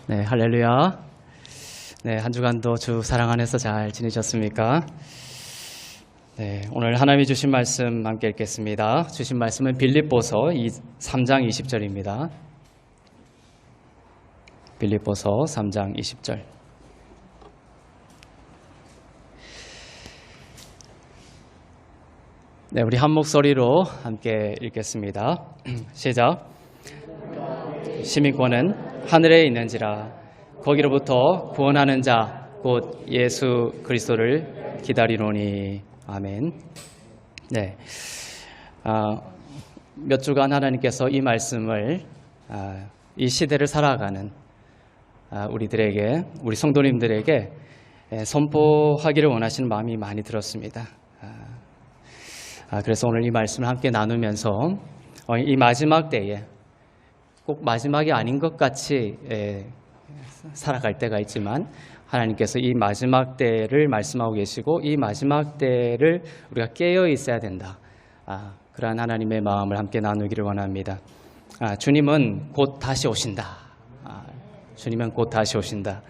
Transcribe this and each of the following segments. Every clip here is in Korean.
네, 할렐루야. 네, 한 주간도 주 사랑 안에서 잘 지내셨습니까? 네, 오늘 하나님이 주신 말씀 함께 읽겠습니다. 주신 말씀은 빌립보서 3장 20절입니다. 빌립보서 3장 20절. 네, 우리 한 목소리로 함께 읽겠습니다. 시작. 시민권은 하늘에 있는지라 거기로부터 구원하는 자 곧 예수 그리스도를 기다리노니. 아멘. 네, 몇 주간 하나님께서 이 말씀을 이 시대를 살아가는 우리들에게, 우리 성도님들에게 선포하기를 원하시는 마음이 많이 들었습니다. 그래서 오늘 이 말씀을 함께 나누면서 이 마지막 때에 꼭 마지막이 아닌 것 같이 살아갈 때가 있지만 하나님께서 이 마지막 때를 말씀하고 계시고 이 마지막 때를 우리가 깨어 있어야 된다. 그러한 하나님의 마음을 함께 나누기를 원합니다. 주님은 곧 다시 오신다. 주님은 곧 다시 오신다.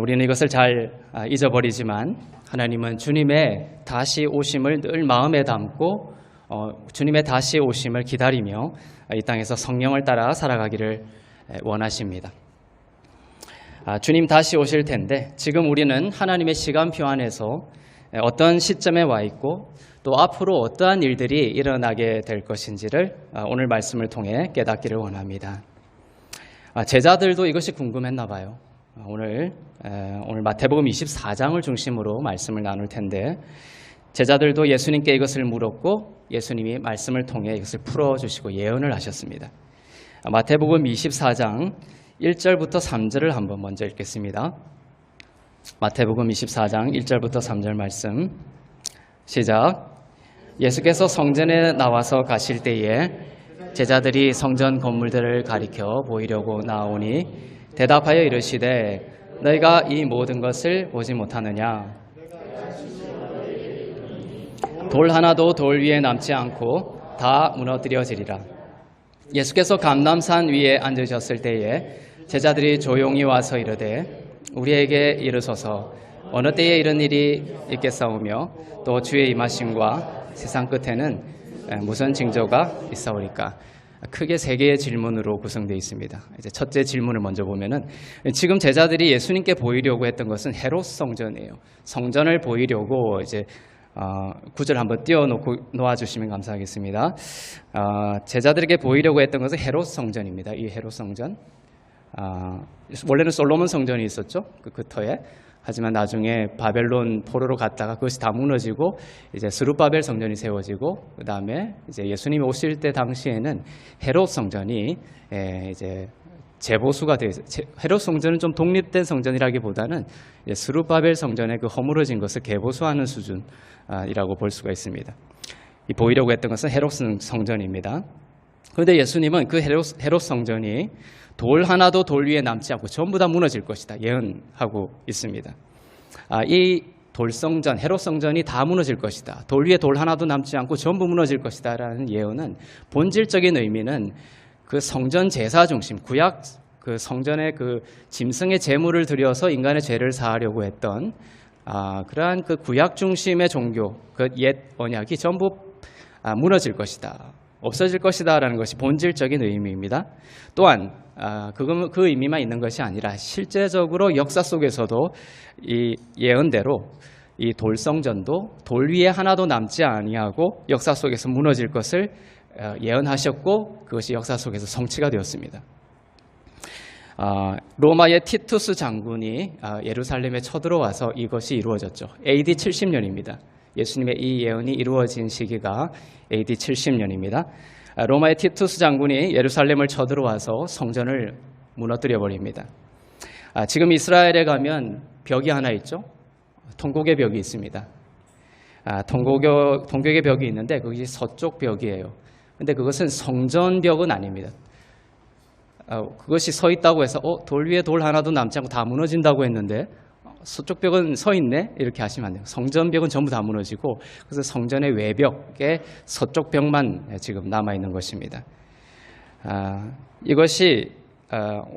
우리는 이것을 잘 잊어버리지만 하나님은 주님의 다시 오심을 늘 마음에 담고 주님의 다시 오심을 기다리며 이 땅에서 성령을 따라 살아가기를 원하십니다. 주님 다시 오실 텐데 지금 우리는 하나님의 시간표 안에서 어떤 시점에 와 있고 또 앞으로 어떠한 일들이 일어나게 될 것인지를 오늘 말씀을 통해 깨닫기를 원합니다. 제자들도 이것이 궁금했나 봐요. 오늘 마태복음 24장을 중심으로 말씀을 나눌 텐데 제자들도 예수님께 이것을 물었고 예수님이 말씀을 통해 이것을 풀어주시고 예언을 하셨습니다. 마태복음 24장 1절부터 3절을 한번 먼저 읽겠습니다. 마태복음 24장 1절부터 3절 말씀 시작. 예수께서 성전에 나와서 가실 때에 제자들이 성전 건물들을 가리켜 보이려고 나오니 대답하여 이르시되 너희가 이 모든 것을 보지 못하느냐? 돌 하나도 돌 위에 남지 않고 다 무너뜨려지리라. 예수께서 감람산 위에 앉으셨을 때에 제자들이 조용히 와서 이르되 우리에게 이르소서 어느 때에 이런 일이 있겠사오며 또 주의 임하심과 세상 끝에는 무슨 징조가 있사오리까? 크게 세 개의 질문으로 구성되어 있습니다. 이제 첫째 질문을 먼저 보면은 지금 제자들이 예수님께 보이려고 했던 것은 헤롯 성전이에요. 성전을 보이려고 이제 구절 한번 띄워놓아 주시면 감사하겠습니다. 제자들에게 보이려고 했던 것은 헤롯 성전입니다. 이 헤롯 성전. 원래는 솔로몬 성전이 있었죠. 그 터에. 하지만 나중에 바벨론 포로로 갔다가 그것이 다 무너지고 이제 스룹바벨 성전이 세워지고 그 다음에 이제 예수님이 오실 때 당시에는 헤롯 성전이 이제 재보수가 되어 있어요. 헤롯 성전은 좀 독립된 성전이라기보다는 스룹바벨 성전의 그 허물어진 것을 개보수하는 수준이라고 볼 수가 있습니다. 이 보이려고 했던 것은 헤롯 성전입니다. 그런데 예수님은 그 헤롯 성전이 돌 하나도 돌 위에 남지 않고 전부 다 무너질 것이다 예언하고 있습니다. 이 돌성전, 헤롯 성전이 다 무너질 것이다. 돌 위에 돌 하나도 남지 않고 전부 무너질 것이다 라는 예언은 본질적인 의미는 그 성전 제사 중심, 구약 그 성전의 그 짐승의 제물을 드려서 인간의 죄를 사하려고 했던 그러한 그 구약 중심의 종교, 그 옛 언약이 전부 무너질 것이다. 없어질 것이다 라는 것이 본질적인 의미입니다. 또한 그 의미만 있는 것이 아니라 실제적으로 역사 속에서도 이 예언대로 이 돌성전도 돌 위에 하나도 남지 아니하고 역사 속에서 무너질 것을 예언하셨고 그것이 역사 속에서 성취가 되었습니다. 로마의 티투스 장군이 예루살렘에 쳐들어와서 이것이 이루어졌죠. AD 70년입니다. 예수님의 이 예언이 이루어진 시기가 AD 70년입니다. 로마의 티투스 장군이 예루살렘을 쳐들어와서 성전을 무너뜨려 버립니다. 지금 이스라엘에 가면 벽이 하나 있죠. 통곡의 벽이 있습니다. 통곡의 벽이 있는데 그것이 서쪽 벽이에요. 근데 그것은 성전벽은 아닙니다. 그것이 서 있다고 해서 돌 위에 돌 하나도 남지 않고 다 무너진다고 했는데 서쪽 벽은 서 있네? 이렇게 하시면 안 돼요. 성전벽은 전부 다 무너지고 그래서 성전의 외벽에 서쪽 벽만 지금 남아있는 것입니다. 이것이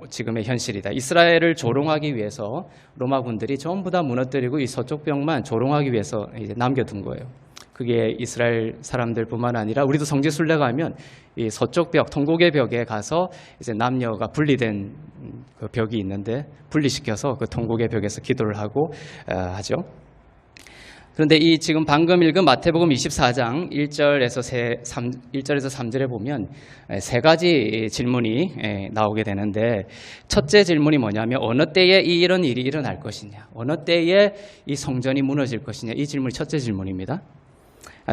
지금의 현실이다. 이스라엘을 조롱하기 위해서 로마군들이 전부 다 무너뜨리고 이 서쪽 벽만 조롱하기 위해서 이제 남겨둔 거예요. 그게 이스라엘 사람들뿐만 아니라 우리도 성지순례 가면 이 서쪽 벽, 통곡의 벽에 가서 이제 남녀가 분리된 그 벽이 있는데 분리시켜서 그 통곡의 벽에서 기도를 하고 하죠. 그런데 이 지금 방금 읽은 마태복음 24장 1절에서 3절에 보면 세 가지 질문이 나오게 되는데, 첫째 질문이 뭐냐면 어느 때에 이런 일이 일어날 것이냐, 어느 때에 이 성전이 무너질 것이냐, 이 질문이 첫째 질문입니다.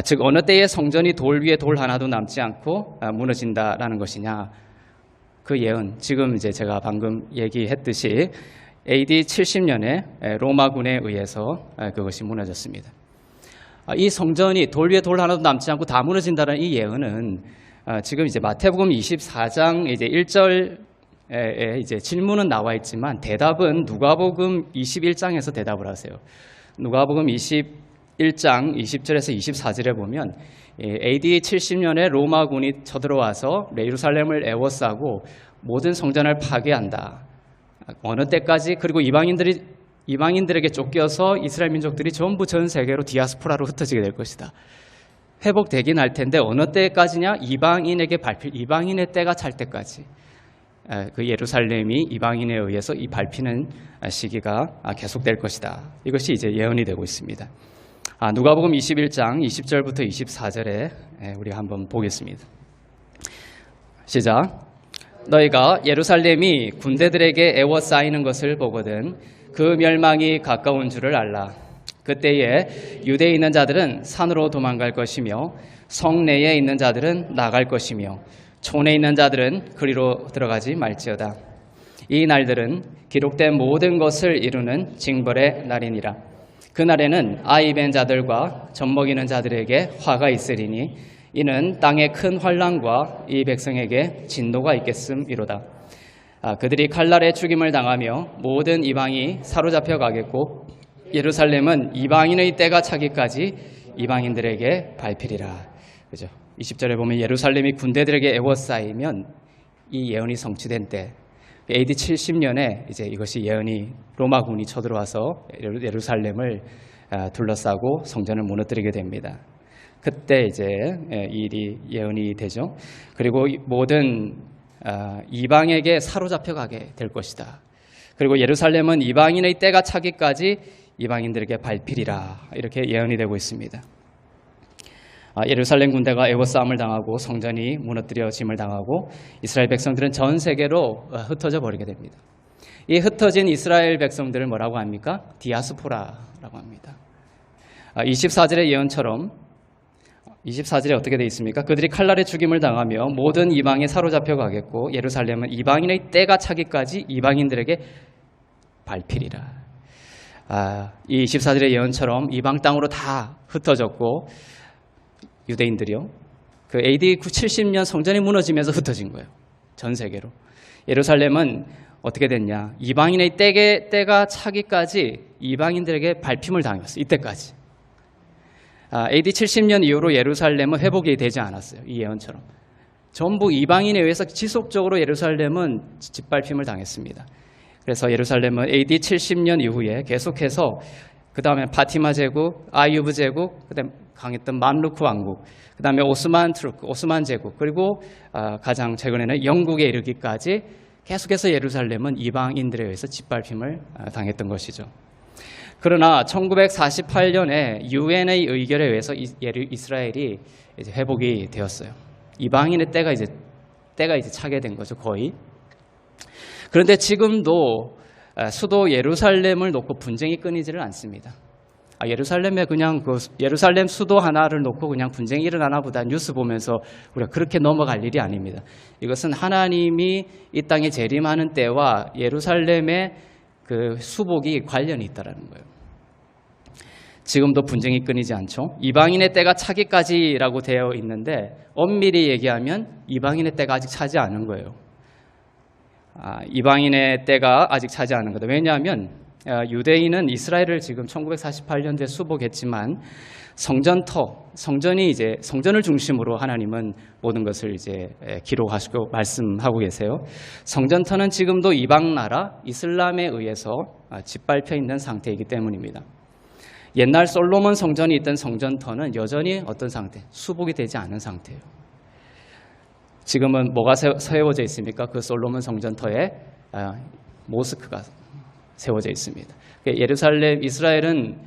즉 어느 때에 성전이 돌 위에 돌 하나도 남지 않고 무너진다라는 것이냐. 그 예언, 지금 이제 제가 방금 얘기했듯이 AD 70년에 로마군에 의해서 그것이 무너졌습니다. 이 성전이 돌 위에 돌 하나도 남지 않고 다 무너진다는 이 예언은 지금 이제 마태복음 24장 이제 1절에 이제 질문은 나와 있지만 대답은 누가복음 21장에서 대답을 하세요. 누가복음 21장 20절에서 24절에 보면 AD 70년에 로마군이 쳐들어와서 예루살렘을 에워싸고 모든 성전을 파괴한다. 어느 때까지? 그리고 이방인들에게 쫓겨서 이스라엘 민족들이 전부 전 세계로 디아스포라로 흩어지게 될 것이다. 회복되긴 할 텐데 어느 때까지냐? 이방인에게 밟힐, 이방인의 때가 찰 때까지. 그 예루살렘이 이방인에 의해서 이 밟히는 시기가 계속될 것이다. 이것이 이제 예언이 되고 있습니다. 누가복음 21장 20절부터 24절에 우리 한번 보겠습니다. 시작. 너희가 예루살렘이 군대들에게 에워싸이는 것을 보거든 그 멸망이 가까운 줄을 알라. 그때에 유대에 있는 자들은 산으로 도망갈 것이며 성내에 있는 자들은 나갈 것이며 촌에 있는 자들은 그리로 들어가지 말지어다. 이 날들은 기록된 모든 것을 이루는 징벌의 날이니라. 그날에는 아이 벤 자들과 젖먹이는 자들에게 화가 있으리니 이는 땅에 큰 환난과 이 백성에게 진노가 있겠음이로다. 그들이 칼날에 죽임을 당하며 모든 이방이 사로잡혀 가겠고 예루살렘은 이방인의 때가 차기까지 이방인들에게 밟히리라. 그죠? 20절에 보면 예루살렘이 군대들에게 에워싸이면 이 예언이 성취된 때, AD 70년에 이제 이것이 예언이 로마군이 쳐들어와서 예루살렘을 둘러싸고 성전을 무너뜨리게 됩니다. 그때 이제 이 일이 예언이 되죠. 그리고 모든 이방에게 사로잡혀 가게 될 것이다. 그리고 예루살렘은 이방인의 때가 차기까지 이방인들에게 밟히리라. 이렇게 예언이 되고 있습니다. 예루살렘 군대가 애워싸움을 당하고 성전이 무너뜨려짐을 당하고 이스라엘 백성들은 전 세계로 흩어져 버리게 됩니다. 이 흩어진 이스라엘 백성들을 뭐라고 합니까? 디아스포라라고 합니다. 24절의 예언처럼 24절에 어떻게 되어 있습니까? 그들이 칼날에 죽임을 당하며 모든 이방에 사로잡혀 가겠고 예루살렘은 이방인의 때가 차기까지 이방인들에게 밟히리라. 이 24절의 예언처럼 이방 땅으로 다 흩어졌고 유대인들이요. 그 AD 70년 성전이 무너지면서 흩어진 거예요. 전 세계로. 예루살렘은 어떻게 됐냐? 이방인의 때가 차기까지 이방인들에게 밟힘을 당했어요. 이때까지. AD 70년 이후로 예루살렘은 회복이 되지 않았어요. 이 예언처럼. 전부 이방인에 의해서 지속적으로 예루살렘은 짓밟힘을 당했습니다. 그래서 예루살렘은 AD 70년 이후에 계속해서 그 다음에 파티마 제국, 아유브 제국, 그 다음에 강했던 맘루크 왕국, 그 다음에 오스만 제국, 그리고 가장 최근에는 영국에 이르기까지 계속해서 예루살렘은 이방인들에 의해서 짓밟힘을 당했던 것이죠. 그러나 1948년에 유엔의 의결에 의해서 이스라엘이 이제 회복이 되었어요. 이방인의 때가 이제 차게 된 거죠, 거의. 그런데 지금도 수도 예루살렘을 놓고 분쟁이 끊이지를 않습니다. 예루살렘에 그냥 예루살렘 수도 하나를 놓고 그냥 분쟁이 일어나나 보다 뉴스 보면서 우리가 그렇게 넘어갈 일이 아닙니다. 이것은 하나님이 이 땅에 재림하는 때와 예루살렘의 그 수복이 관련이 있다라는 거예요. 지금도 분쟁이 끊이지 않죠. 이방인의 때가 차기까지라고 되어 있는데 엄밀히 얘기하면 이방인의 때가 아직 차지 않은 거예요. 이방인의 때가 아직 차지 않은 거다. 왜냐하면 유대인은 이스라엘을 지금 1948년도에 수복했지만 성전이 이제 성전을 중심으로 하나님은 모든 것을 이제 기록하시고 말씀하고 계세요. 성전터는 지금도 이방 나라 이슬람에 의해서 짓밟혀 있는 상태이기 때문입니다. 옛날 솔로몬 성전이 있던 성전터는 여전히 어떤 상태? 수복이 되지 않은 상태예요. 지금은 뭐가 세워져 있습니까? 그 솔로몬 성전터에 모스크가 세워져 있습니다. 예루살렘, 이스라엘은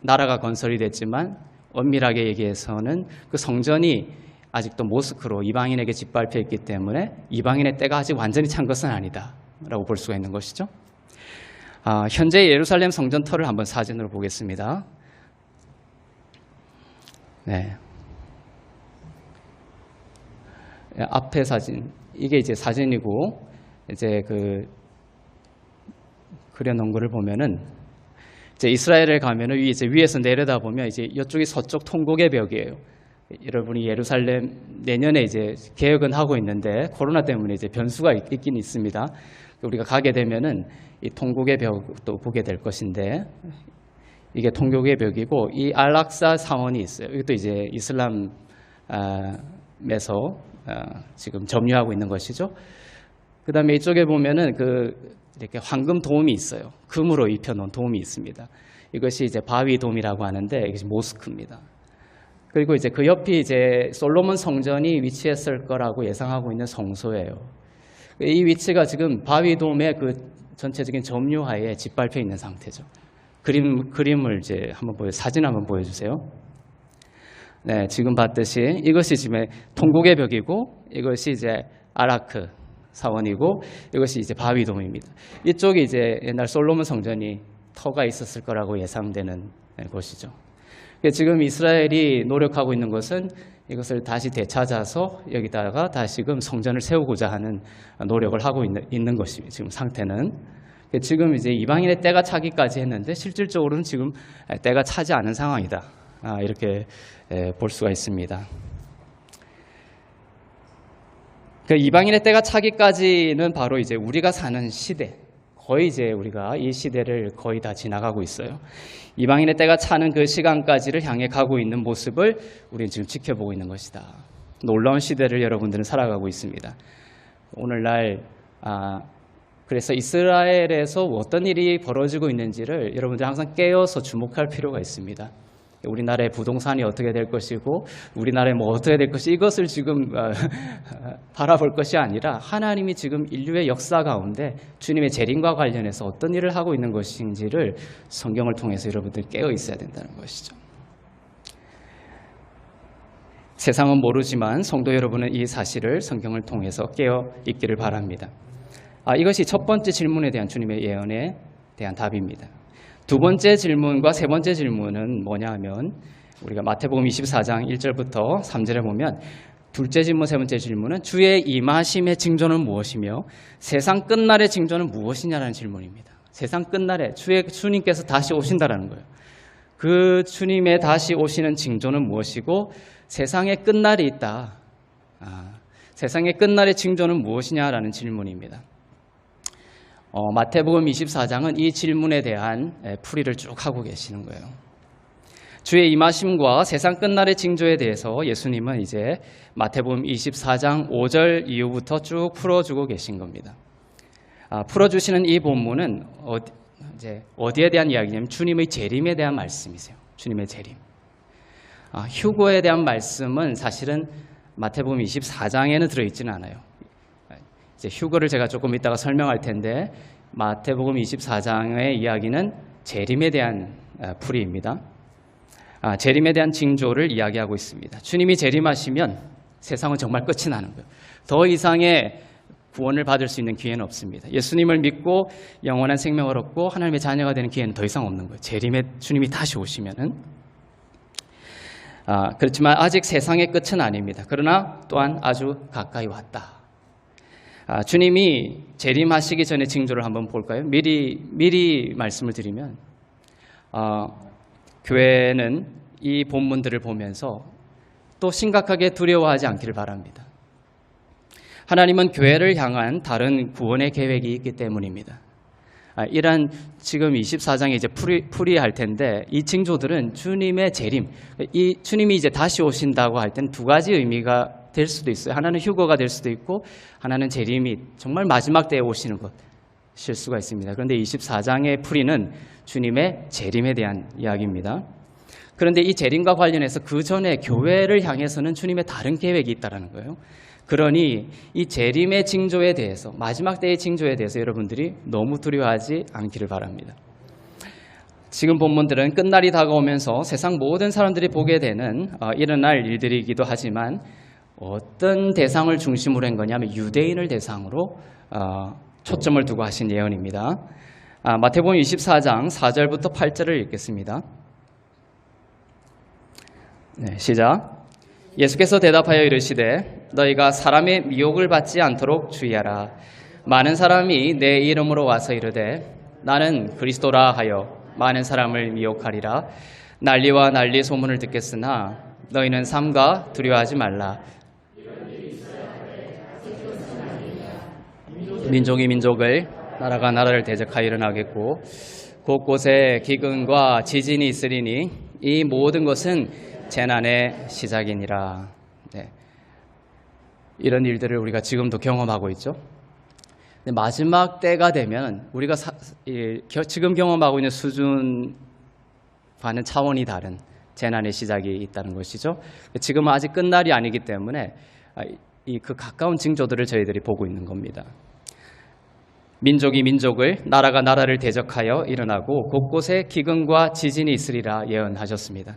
나라가 건설이 됐지만 엄밀하게 얘기해서는 그 성전이 아직도 모스크로 이방인에게 짓밟혀 있기 때문에 이방인의 때가 아직 완전히 찬 것은 아니다라고 볼 수가 있는 것이죠. 현재 예루살렘 성전터를 한번 사진으로 보겠습니다. 네. 앞에 사진, 이게 이제 사진이고, 이제 그려놓은 거를 보면은, 이제 이스라엘에 가면은 이제 위에서 내려다 보면 이제 이쪽이 서쪽 통곡의 벽이에요. 여러분이 예루살렘 내년에 이제 개혁은 하고 있는데 코로나 때문에 이제 변수가 있긴 있습니다. 우리가 가게 되면은 이 통곡의 벽도 보게 될 것인데, 이게 통곡의 벽이고, 이 알락사 사원이 있어요. 이것도 이제 이슬람에서 지금 점유하고 있는 것이죠. 그 다음에 이쪽에 보면은 이렇게 황금 도움이 있어요. 금으로 입혀놓은 도움이 있습니다. 이것이 이제 바위돔이라고 하는데 이것이 모스크입니다. 그리고 이제 그 옆이 이제 솔로몬 성전이 위치했을 거라고 예상하고 있는 성소예요. 이 위치가 지금 바위돔의 그 전체적인 점유하에 짓밟혀 있는 상태죠. 그림을 이제 사진 한번 보여주세요. 네, 지금 봤듯이 이것이 지금 통곡의 벽이고 이것이 이제 아라크 사원이고 이것이 이제 바위돔입니다. 이쪽이 이제 옛날 솔로몬 성전이 터가 있었을 거라고 예상되는 곳이죠. 지금 이스라엘이 노력하고 있는 것은 이것을 다시 되찾아서 여기다가 다시금 성전을 세우고자 하는 노력을 하고 있는 것이 지금 상태는. 지금 이제 이방인의 때가 차기까지 했는데 실질적으로는 지금 때가 차지 않은 상황이다. 이렇게 볼 수가 있습니다. 이방인의 때가 차기까지는 바로 이제 우리가 사는 시대, 거의 이제 우리가 이 시대를 거의 다 지나가고 있어요. 이방인의 때가 차는 그 시간까지를 향해 가고 있는 모습을 우리는 지금 지켜보고 있는 것이다. 놀라운 시대를 여러분들은 살아가고 있습니다. 오늘날 그래서 이스라엘에서 어떤 일이 벌어지고 있는지를 여러분들 항상 깨어서 주목할 필요가 있습니다. 우리나라의 부동산이 어떻게 될 것이고 우리나라에 뭐 어떻게 될 것이 이것을 지금 바라볼 것이 아니라 하나님이 지금 인류의 역사 가운데 주님의 재림과 관련해서 어떤 일을 하고 있는 것인지를 성경을 통해서 여러분들 깨어 있어야 된다는 것이죠. 세상은 모르지만 성도 여러분은 이 사실을 성경을 통해서 깨어 있기를 바랍니다. 이것이 첫 번째 질문에 대한 주님의 예언에 대한 답입니다. 두 번째 질문과 세 번째 질문은 뭐냐 하면 우리가 마태복음 24장 1절부터 3절에 보면 둘째 질문, 세 번째 질문은 주의 임하심의 징조는 무엇이며 세상 끝날의 징조는 무엇이냐라는 질문입니다. 세상 끝날에 주님께서 다시 오신다라는 거예요. 그 주님의 다시 오시는 징조는 무엇이고 세상의 끝날이 있다. 세상의 끝날의 징조는 무엇이냐라는 질문입니다. 마태복음 24장은 이 질문에 대한 풀이를 쭉 하고 계시는 거예요. 주의 임하심과 세상 끝날의 징조에 대해서 예수님은 이제 마태복음 24장 5절 이후부터 쭉 풀어주고 계신 겁니다. 풀어주시는 이 본문은 어디에 대한 이야기냐면 주님의 재림에 대한 말씀이세요. 주님의 재림. 휴거에 대한 말씀은 사실은 마태복음 24장에는 들어있지는 않아요. 이제 휴거를 제가 조금 이따가 설명할 텐데 마태복음 24장의 이야기는 재림에 대한 풀이입니다. 재림에 대한 징조를 이야기하고 있습니다. 주님이 재림하시면 세상은 정말 끝이 나는 거예요. 더 이상의 구원을 받을 수 있는 기회는 없습니다. 예수님을 믿고 영원한 생명을 얻고 하나님의 자녀가 되는 기회는 더 이상 없는 거예요. 재림에 주님이 다시 오시면은. 그렇지만 아직 세상의 끝은 아닙니다. 그러나 또한 아주 가까이 왔다. 주님이 재림하시기 전에 징조를 한번 볼까요? 미리 말씀을 드리면 교회는 이 본문들을 보면서 또 심각하게 두려워하지 않기를 바랍니다. 하나님은 교회를 향한 다른 구원의 계획이 있기 때문입니다. 이런 지금 24장에 이제 풀이할 텐데 이 징조들은 주님의 재림, 이 주님이 이제 다시 오신다고 할 때는 두 가지 의미가 될 수도 있어요. 하나는 휴거가 될 수도 있고 하나는 재림이 정말 마지막 때에 오시는 것일 수가 있습니다. 그런데 24장의 풀이는 주님의 재림에 대한 이야기입니다. 그런데 이 재림과 관련해서 그 전에 교회를 향해서는 주님의 다른 계획이 있다는 거예요. 그러니 이 재림의 징조에 대해서, 마지막 때의 징조에 대해서 여러분들이 너무 두려워하지 않기를 바랍니다. 지금 본문들은 끝날이 다가오면서 세상 모든 사람들이 보게 되는 일어날 일들이기도 하지만 어떤 대상을 중심으로 한 거냐면 유대인을 대상으로 초점을 두고 하신 예언입니다. 마태복음 24장 4절부터 8절을 읽겠습니다. 네, 시작. 예수께서 대답하여 이르시되 너희가 사람의 미혹을 받지 않도록 주의하라. 많은 사람이 내 이름으로 와서 이르되 나는 그리스도라 하여 많은 사람을 미혹하리라. 난리와 난리 소문을 듣겠으나 너희는 삼가 두려워하지 말라. 민족이 민족을, 나라가 나라를 대적하여 일어나겠고 곳곳에 기근과 지진이 있으리니 이 모든 것은 재난의 시작이니라. 네. 이런 일들을 우리가 지금도 경험하고 있죠. 마지막 때가 되면 우리가 지금 경험하고 있는 수준과는 차원이 다른 재난의 시작이 있다는 것이죠. 지금은 아직 끝날이 아니기 때문에 그 가까운 징조들을 저희들이 보고 있는 겁니다. 민족이 민족을, 나라가 나라를 대적하여 일어나고 곳곳에 기근과 지진이 있으리라 예언하셨습니다.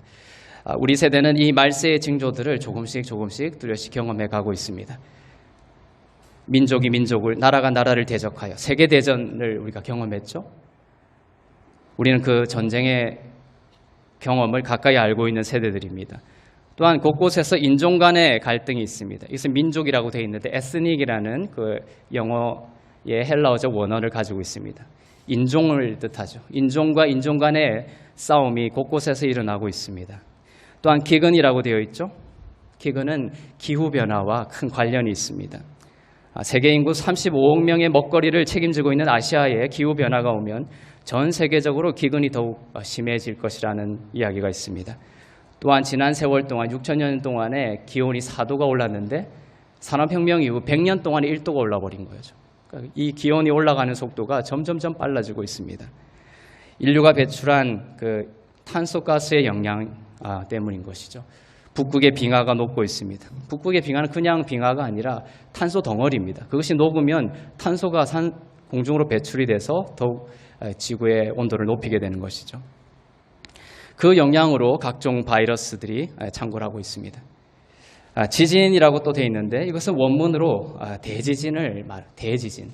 우리 세대는 이 말세의 징조들을 조금씩 뚜렷이 경험해 가고 있습니다. 민족이 민족을, 나라가 나라를 대적하여, 세계대전을 우리가 경험했죠. 우리는 그 전쟁의 경험을 가까이 알고 있는 세대들입니다. 또한 곳곳에서 인종 간의 갈등이 있습니다. 이것은 민족이라고 되어 있는데 에스닉이라는 그 영어의 헬라어적 원어를 가지고 있습니다. 인종을 뜻하죠. 인종과 인종 간의 싸움이 곳곳에서 일어나고 있습니다. 또한 기근이라고 되어 있죠. 기근은 기후변화와 큰 관련이 있습니다. 세계 인구 35억 명의 먹거리를 책임지고 있는 아시아에 기후변화가 오면 전 세계적으로 기근이 더욱 심해질 것이라는 이야기가 있습니다. 또한 지난 세월 동안 6천년 동안에 기온이 4도가 올랐는데 산업혁명 이후 100년 동안에 1도가 올라버린 거죠. 그러니까 이 기온이 올라가는 속도가 점점점 빨라지고 있습니다. 인류가 배출한 그 탄소가스의 영향 때문인 것이죠. 북극의 빙하가 녹고 있습니다. 북극의 빙하는 그냥 빙하가 아니라 탄소 덩어리입니다. 그것이 녹으면 탄소가 공중으로 배출이 돼서 더욱 지구의 온도를 높이게 되는 것이죠. 그 영향으로 각종 바이러스들이 창궐 하고 있습니다. 지진이라고 또 되어 있는데 이것은 원문으로 대지진을 대지진.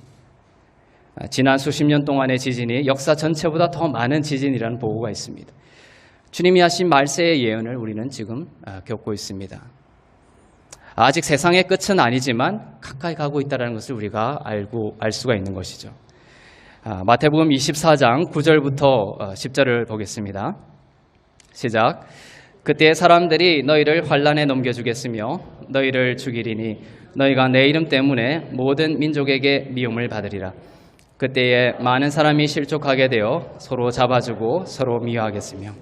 지난 수십 년 동안의 지진이 역사 전체보다 더 많은 지진이라는 보고가 있습니다. 주님이 하신 말세의 예언을 우리는 지금 겪고 있습니다. 아직 세상의 끝은 아니지만 가까이 가고 있다는 것을 우리가 알 수가 있는 것이죠. 마태복음 24장 9절부터 10절을 보겠습니다. 시작. 그때 사람들이 너희를 환난에 넘겨주겠으며 너희를 죽이리니 너희가 내 이름 때문에 모든 민족에게 미움을 받으리라. 그때에 많은 사람이 실족하게 되어 서로 잡아주고 서로 미워하겠으며.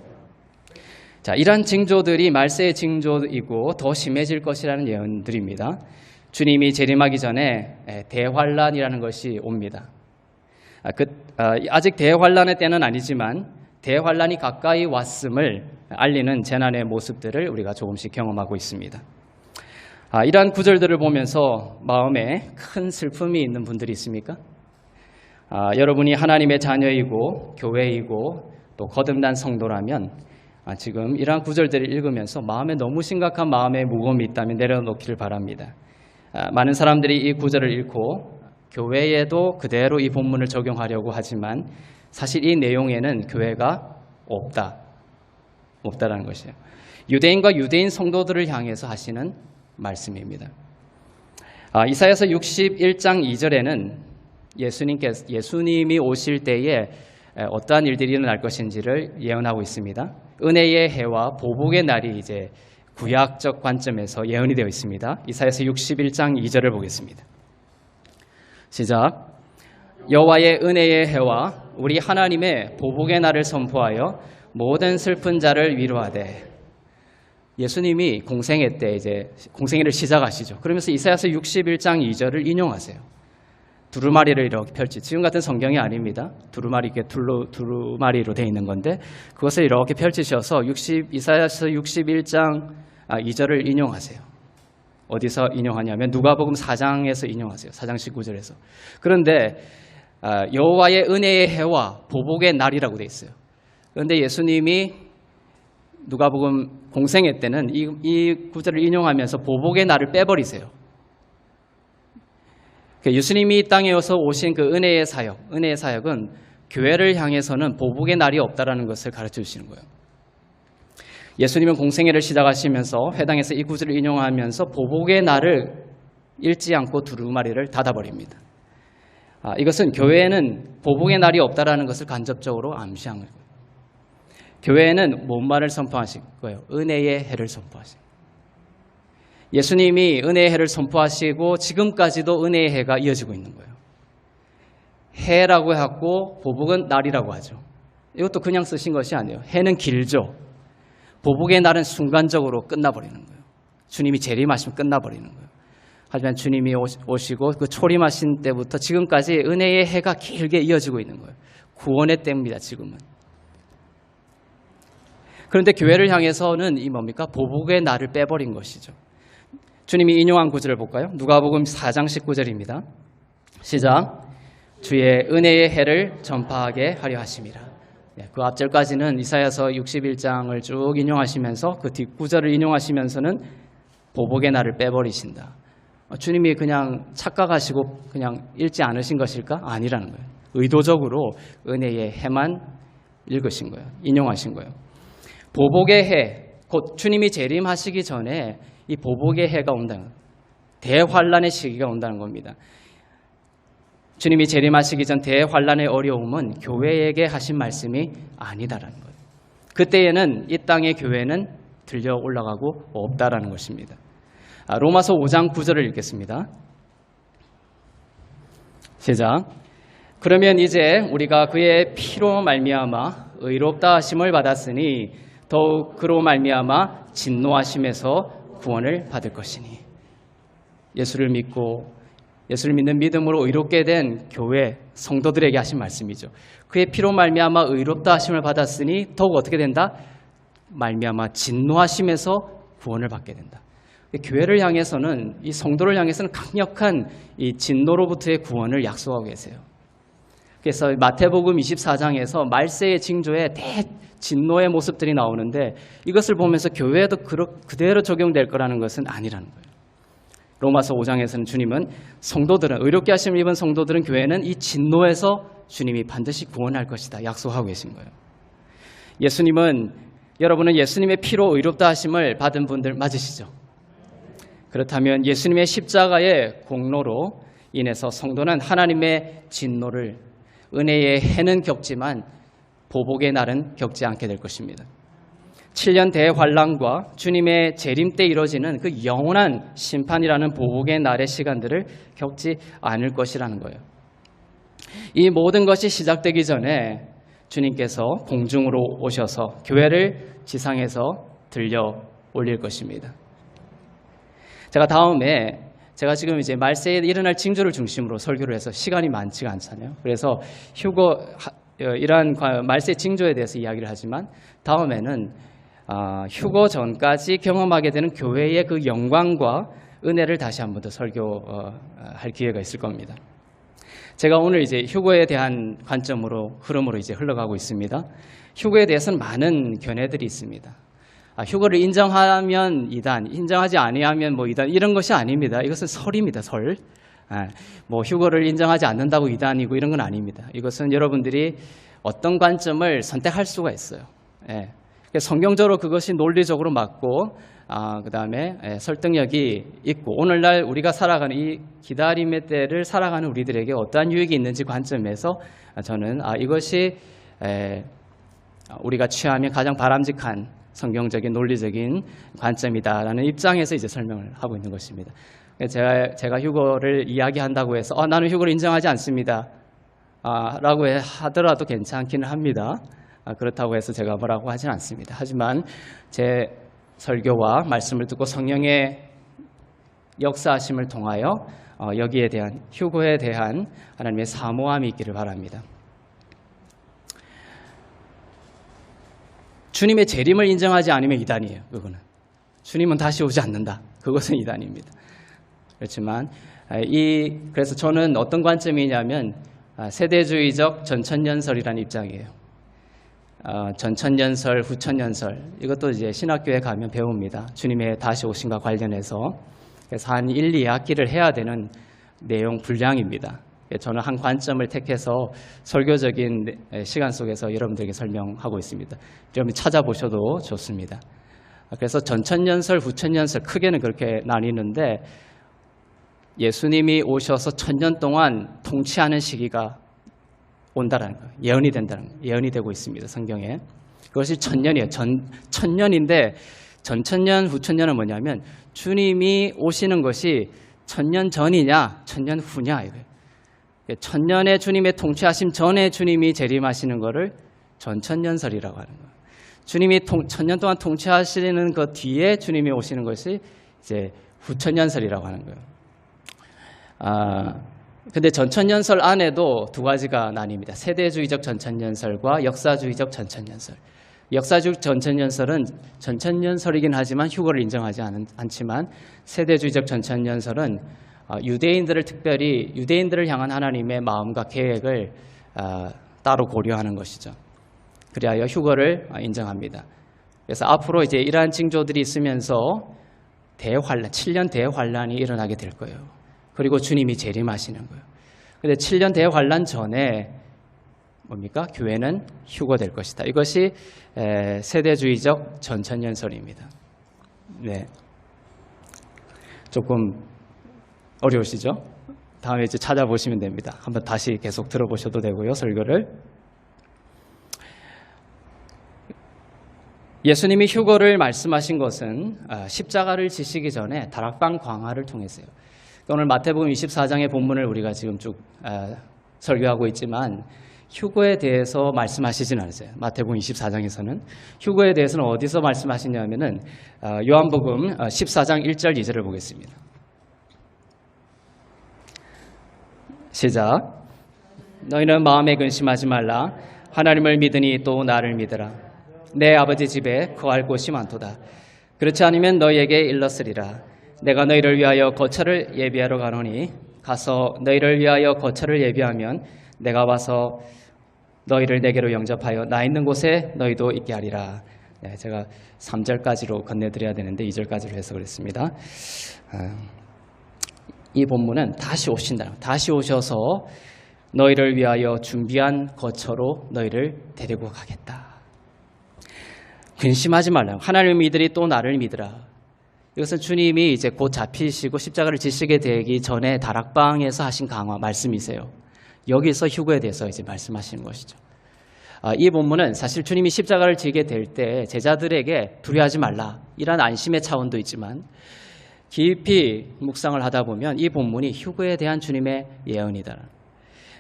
자, 이러한 징조들이 말세의 징조이고 더 심해질 것이라는 예언들입니다. 주님이 재림하기 전에 대환란이라는 것이 옵니다. 아직 대환란의 때는 아니지만 대환란이 가까이 왔음을 알리는 재난의 모습들을 우리가 조금씩 경험하고 있습니다. 이러한 구절들을 보면서 마음에 큰 슬픔이 있는 분들이 있습니까? 여러분이 하나님의 자녀이고 교회이고 또 거듭난 성도라면 지금 이러한 구절들을 읽으면서 마음에 너무 심각한 마음의 무거움이 있다면 내려놓기를 바랍니다. 많은 사람들이 이 구절을 읽고 교회에도 그대로 이 본문을 적용하려고 하지만 사실 이 내용에는 교회가 없다라는 것이에요. 유대인과 유대인 성도들을 향해서 하시는 말씀입니다. 이사야서 61장 2절에는 예수님이 오실 때에 어떠한 일들이 일어날 것인지를 예언하고 있습니다. 은혜의 해와 보복의 날이 이제 구약적 관점에서 예언이 되어 있습니다. 이사야서 61장 2절을 보겠습니다. 시작. 여호와의 은혜의 해와 우리 하나님의 보복의 날을 선포하여 모든 슬픈 자를 위로하되. 예수님이 공생애 때 이제 공생애를 시작하시죠. 그러면서 이사야서 61장 2절을 인용하세요. 두루마리를 이렇게 펼치. 지금 같은 성경이 아닙니다. 두루마리로 되어 있는 건데 그것을 이렇게 펼치셔서 이사야서 61장 2절을 인용하세요. 어디서 인용하냐면 누가복음 4장에서 인용하세요. 4장 19절에서. 그런데 여호와의 은혜의 해와 보복의 날이라고 되어 있어요. 그런데 예수님이 누가복음 공생애 때는 이 구절을 인용하면서 보복의 날을 빼버리세요. 예수님이 이 땅에 와서 오신 그 은혜의 사역은 교회를 향해서는 보복의 날이 없다라는 것을 가르쳐 주시는 거예요. 예수님은 공생애를 시작하시면서 회당에서 이 구절을 인용하면서 보복의 날을 읽지 않고 두루마리를 닫아버립니다. 이것은 교회에는 보복의 날이 없다라는 것을 간접적으로 암시한 거예요. 교회에는 뭔 말을 선포하실 거예요? 은혜의 해를 선포하실 거예요. 예수님이 은혜의 해를 선포하시고 지금까지도 은혜의 해가 이어지고 있는 거예요. 해라고 하고 보복은 날이라고 하죠. 이것도 그냥 쓰신 것이 아니에요. 해는 길죠. 보복의 날은 순간적으로 끝나버리는 거예요. 주님이 재림하시면 끝나버리는 거예요. 하지만 주님이 오시고 그 초림하신 때부터 지금까지 은혜의 해가 길게 이어지고 있는 거예요. 구원의 때입니다. 지금은. 그런데 교회를 향해서는 이 뭡니까? 보복의 날을 빼버린 것이죠. 주님이 인용한 구절을 볼까요? 누가복음 4장 19절입니다. 시작. 주의 은혜의 해를 전파하게 하려 하심이라. 그 앞절까지는 이사야서 61장을 쭉 인용하시면서 그 뒷구절을 인용하시면서는 보복의 날을 빼버리신다. 주님이 그냥 착각하시고 그냥 읽지 않으신 것일까? 아니라는 거예요. 의도적으로 은혜의 해만 읽으신 거예요. 인용하신 거예요. 보복의 해, 곧 주님이 재림하시기 전에 이 보복의 해가 온다는 거예요. 대환란의 시기가 온다는 겁니다. 주님이 재림하시기 전 대환란의 어려움은 교회에게 하신 말씀이 아니다라는 거예요. 그때에는 이 땅의 교회는 들려 올라가고 없다라는 것입니다. 로마서 5장 9절을 읽겠습니다. 시작. 그러면 이제 우리가 그의 피로 말미암아 의롭다 하심을 받았으니 더욱 그로 말미암아 진노하심에서 구원을 받을 것이니. 예수를 믿는 믿음으로 의롭게 된 교회 성도들에게 하신 말씀이죠. 그의 피로 말미암아 의롭다 하심을 받았으니 더욱 어떻게 된다? 말미암아 진노하심에서 구원을 받게 된다. 교회를 향해서는 이 성도를 향해서는 강력한 이 진노로부터의 구원을 약속하고 계세요. 그래서 마태복음 24장에서 말세의 징조에 대진노의 모습들이 나오는데 이것을 보면서 교회에도 그대로 적용될 거라는 것은 아니라는 거예요. 로마서 5장에서는 주님은 성도들은 의롭게 하심을 입은 성도들은 교회는 이 진노에서 주님이 반드시 구원할 것이다 약속하고 계신 거예요. 여러분은 예수님의 피로 의롭다 하심을 받은 분들 맞으시죠? 그렇다면 예수님의 십자가의 공로로 인해서 성도는 하나님의 진노를 은혜의 해는 겪지만 보복의 날은 겪지 않게 될 것입니다. 7년 대환란과 주님의 재림 때 이루어지는 그 영원한 심판이라는 보복의 날의 시간들을 겪지 않을 것이라는 거예요. 이 모든 것이 시작되기 전에 주님께서 공중으로 오셔서 교회를 지상에서 들려 올릴 것입니다. 제가 지금 이제 말세에 일어날 징조를 중심으로 설교를 해서 시간이 많지가 않잖아요. 그래서 이러한 말세 징조에 대해서 이야기를 하지만 다음에는 휴거 전까지 경험하게 되는 교회의 그 영광과 은혜를 다시 한 번 더 설교할 기회가 있을 겁니다. 제가 오늘 이제 휴거에 대한 흐름으로 이제 흘러가고 있습니다. 휴거에 대해서는 많은 견해들이 있습니다. 휴거를 인정하면 이단, 인정하지 아니하면 이단 이런 것이 아닙니다. 이것은 설입니다. 설. 휴거를 인정하지 않는다고 이단이고 이런 건 아닙니다. 이것은 여러분들이 어떤 관점을 선택할 수가 있어요. 성경적으로 그것이 논리적으로 맞고 그다음에 설득력이 있고 오늘날 우리가 살아가는 이 기다림의 때를 살아가는 우리들에게 어떠한 유익이 있는지 관점에서 저는 이것이 우리가 취하면 가장 바람직한 성경적인 논리적인 관점이다라는 입장에서 이제 설명을 하고 있는 것입니다. 제가 휴거를 이야기한다고 해서 나는 휴거를 인정하지 않습니다. 라고 하더라도 괜찮기는 합니다. 그렇다고 해서 제가 뭐라고 하진 않습니다. 하지만 제 설교와 말씀을 듣고 성령의 역사하심을 통하여 여기에 대한 휴거에 대한 하나님의 사모함이 있기를 바랍니다. 주님의 재림을 인정하지 않으면 이단이에요. 그거는 주님은 다시 오지 않는다. 그것은 이단입니다. 그렇지만 그래서 저는 어떤 관점이냐면 세대주의적 전천년설이라는 입장이에요. 전천년설, 후천년설 이것도 이제 신학교에 가면 배웁니다. 주님의 다시 오심과 관련해서. 그래서 한 1, 2학기를 해야 되는 내용 분량입니다. 저는 한 관점을 택해서 설교적인 시간 속에서 여러분들에게 설명하고 있습니다. 여러분 찾아보셔도 좋습니다. 그래서 전천년설, 후천년설 크게는 그렇게 나뉘는데 예수님이 오셔서 1000년 동안 통치하는 시기가 온다라는 거예요. 예언이 된다는 거예요. 예언이 되고 있습니다. 성경에. 그것이 1000년이에요. 1000년인데 전천년, 후천년은 뭐냐면 주님이 오시는 것이 1000년 전이냐 1000년 후냐 이거예요. 1000년의 주님의 통치하심 전에 주님이 재림하시는 것을 전천년설이라고 하는 거예요. 주님이 1000년 동안 통치하시는 그 뒤에 주님이 오시는 것이 이제 후천년설이라고 하는 거예요. 근데 전천년설 안에도 두 가지가 나뉩니다. 세대주의적 전천년설과 역사주의적 전천년설. 역사주의적 전천년설은 전천년설이긴 하지만 휴거를 인정하지 않지만 세대주의적 전천년설은 유대인들을 특별히 유대인들을 향한 하나님의 마음과 계획을 따로 고려하는 것이죠. 그리하여 휴거를 인정합니다. 그래서 앞으로 이제 이러한 징조들이 있으면서 대환란, 7년 대환란이 일어나게 될 거예요. 그리고 주님이 재림하시는 거예요. 근데 7년 대환란 전에 뭡니까? 교회는 휴거될 것이다. 이것이 세대주의적 전천년설입니다. 네, 조금 어려우시죠? 다음에 이제 찾아보시면 됩니다. 한번 다시 계속 들어보셔도 되고요. 설교를. 예수님이 휴거를 말씀하신 것은 십자가를 지시기 전에 다락방 광화를 통해서요. 오늘 마태복음 24장의 본문을 우리가 지금 쭉 설교하고 있지만 휴거에 대해서 말씀하시진 않으세요. 마태복음 24장에서는 휴거에 대해서는 어디서 말씀하시냐면은 요한복음 14장 1절 2절을 보겠습니다. 시작. 너희는 마음에 근심하지 말라. 하나님을 믿으니 또 나를 믿으라. 내 아버지 집에 거할 곳이 많도다. 그렇지 않으면 너희에게 일렀으리라. 내가 너희를 위하여 거처를 예비하러 가노니 가서 너희를 위하여 거처를 예비하면 내가 와서 너희를 내게로 영접하여 나 있는 곳에 너희도 있게 하리라. 네, 제가 3절까지로 건네드려야 되는데 2절까지로 해서 그랬습니다. 이 본문은 다시 오신다. 다시 오셔서 너희를 위하여 준비한 거처로 너희를 데리고 가겠다. 근심하지 말라. 하나님을 믿으리 또 나를 믿으라. 이것은 주님이 이제 곧 잡히시고 십자가를 지시게 되기 전에 다락방에서 하신 강화 말씀이세요. 여기서 휴거에 대해서 이제 말씀하시는 것이죠. 이 본문은 사실 주님이 십자가를 지게 될 때 제자들에게 두려워하지 말라 이런 안심의 차원도 있지만 깊이 묵상을 하다 보면 이 본문이 휴거에 대한 주님의 예언이다.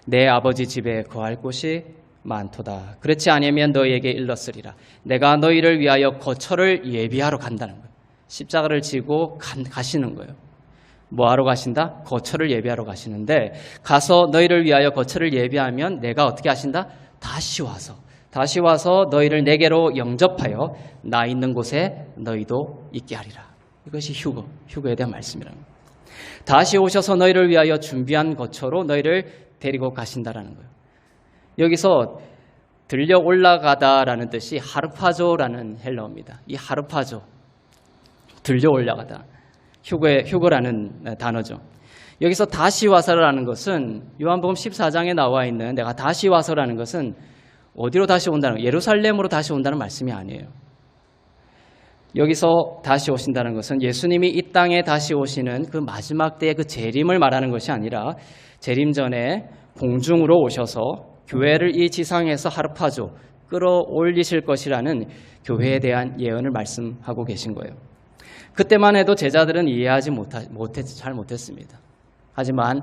내 아버지 집에 거할 곳이 많도다. 그렇지 않으면 너희에게 일렀으리라. 내가 너희를 위하여 거처를 예비하러 간다는 거예요. 십자가를 지고 가시는 거예요. 뭐하러 가신다? 거처를 예비하러 가시는데 가서 너희를 위하여 거처를 예비하면 내가 어떻게 하신다? 다시 와서 너희를 내게로 영접하여 나 있는 곳에 너희도 있게 하리라. 이것이 휴거에 대한 말씀이라는 거예요. 다시 오셔서 너희를 위하여 준비한 거처로 너희를 데리고 가신다라는 거예요. 여기서 들려 올라가다라는 뜻이 하르파조라는 헬라어입니다. 이 하르파조, 들려 올라가다, 휴거라는 단어죠. 여기서 다시 와서라는 것은 요한복음 14장에 나와 있는 내가 다시 와서라는 것은 어디로 다시 온다는 거예요? 예루살렘으로 다시 온다는 말씀이 아니에요. 여기서 다시 오신다는 것은 예수님이 이 땅에 다시 오시는 그 마지막 때의 그 재림을 말하는 것이 아니라 재림 전에 공중으로 오셔서 교회를 이 지상에서 하르파조 끌어올리실 것이라는 교회에 대한 예언을 말씀하고 계신 거예요. 그때만 해도 제자들은 이해하지 잘 못했습니다. 하지만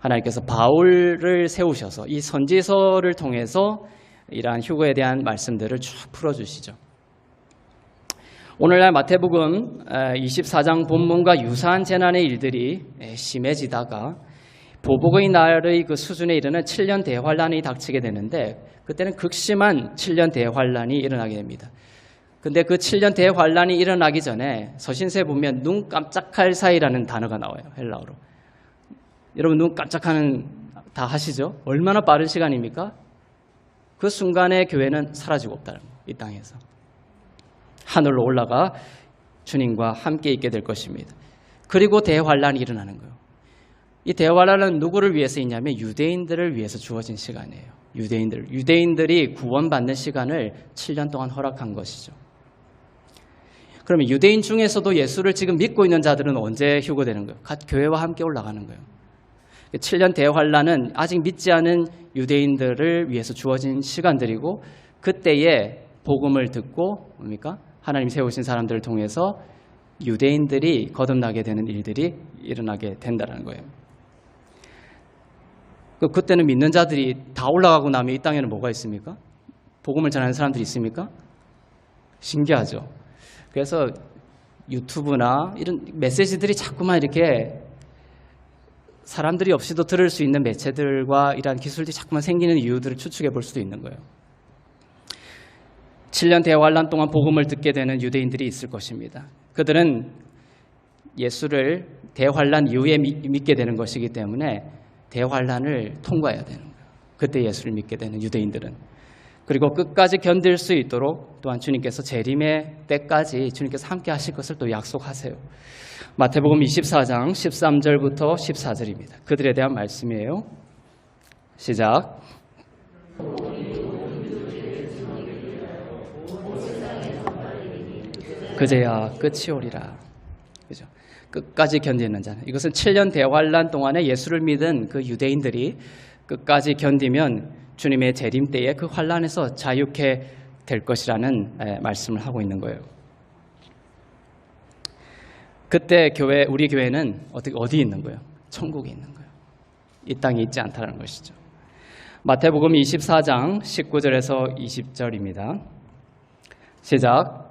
하나님께서 바울을 세우셔서 이 선지서를 통해서 이러한 휴거에 대한 말씀들을 쭉 풀어주시죠. 오늘날 마태복음 24장 본문과 유사한 재난의 일들이 심해지다가 보복의 날의 그 수준에 이르는 7년 대환란이 닥치게 되는데 그때는 극심한 7년 대환란이 일어나게 됩니다. 근데 그 7년 대환란이 일어나기 전에 서신서에 보면 눈 깜짝할 사이라는 단어가 나와요. 헬라어로. 여러분 눈 깜짝하는 다 하시죠? 얼마나 빠른 시간입니까? 그 순간에 교회는 사라지고 없다는 거예요. 이 땅에서. 하늘로 올라가 주님과 함께 있게 될 것입니다. 그리고 대환란이 일어나는 거예요. 이 대환란은 누구를 위해서 있냐면 유대인들을 위해서 주어진 시간이에요. 유대인들이 구원받는 시간을 7년 동안 허락한 것이죠. 그러면 유대인 중에서도 예수를 지금 믿고 있는 자들은 언제 휴거되는 거예요? 교회와 함께 올라가는 거예요. 7년 대환란은 아직 믿지 않은 유대인들을 위해서 주어진 시간들이고 그때에 복음을 듣고 뭡니까? 하나님 세우신 사람들을 통해서 유대인들이 거듭나게 되는 일들이 일어나게 된다는 거예요. 그때는 믿는 자들이 다 올라가고 나면 이 땅에는 뭐가 있습니까? 복음을 전하는 사람들이 있습니까? 신기하죠. 그래서 유튜브나 이런 메시지들이 자꾸만 이렇게 사람들이 없이도 들을 수 있는 매체들과 이러한 기술들이 자꾸만 생기는 이유들을 추측해 볼 수도 있는 거예요. 7년 대환란 동안 복음을 듣게 되는 유대인들이 있을 것입니다. 그들은 예수를 대환란 이후에 믿게 되는 것이기 때문에 대환란을 통과해야 되는 거예요. 그때 예수를 믿게 되는 유대인들은. 그리고 끝까지 견딜 수 있도록 또한 주님께서 재림의 때까지 주님께서 함께 하실 것을 또 약속하세요. 마태복음 24장 13절부터 14절입니다. 그들에 대한 말씀이에요. 시작. 그제야 끝이 오리라. 그죠? 끝까지 견디는 자는. 이것은 7년 대환란 동안에 예수를 믿은 그 유대인들이 끝까지 견디면 주님의 재림 때에 그 환란에서 자유케 될 것이라는 말씀을 하고 있는 거예요. 그때 우리 교회는 어디 있는 거예요? 천국에 있는 거예요. 이 땅에 있지 않다는 것이죠. 마태복음 24장 19절에서 20절입니다. 시작.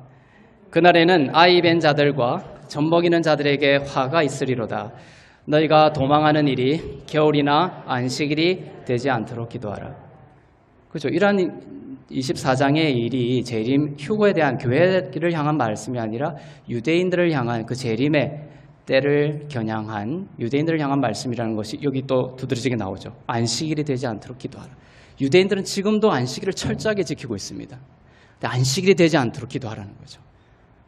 그날에는 아이 뵌 자들과 젖먹이는 자들에게 화가 있으리로다. 너희가 도망하는 일이 겨울이나 안식일이 되지 않도록 기도하라. 그렇죠. 이러한 24장의 일이 재림 휴거에 대한 교회를 향한 말씀이 아니라 유대인들을 향한 그 재림의 때를 겨냥한 유대인들을 향한 말씀이라는 것이 여기 또 두드러지게 나오죠. 안식일이 되지 않도록 기도하라. 유대인들은 지금도 안식일을 철저하게 지키고 있습니다. 근데 안식일이 되지 않도록 기도하라는 거죠.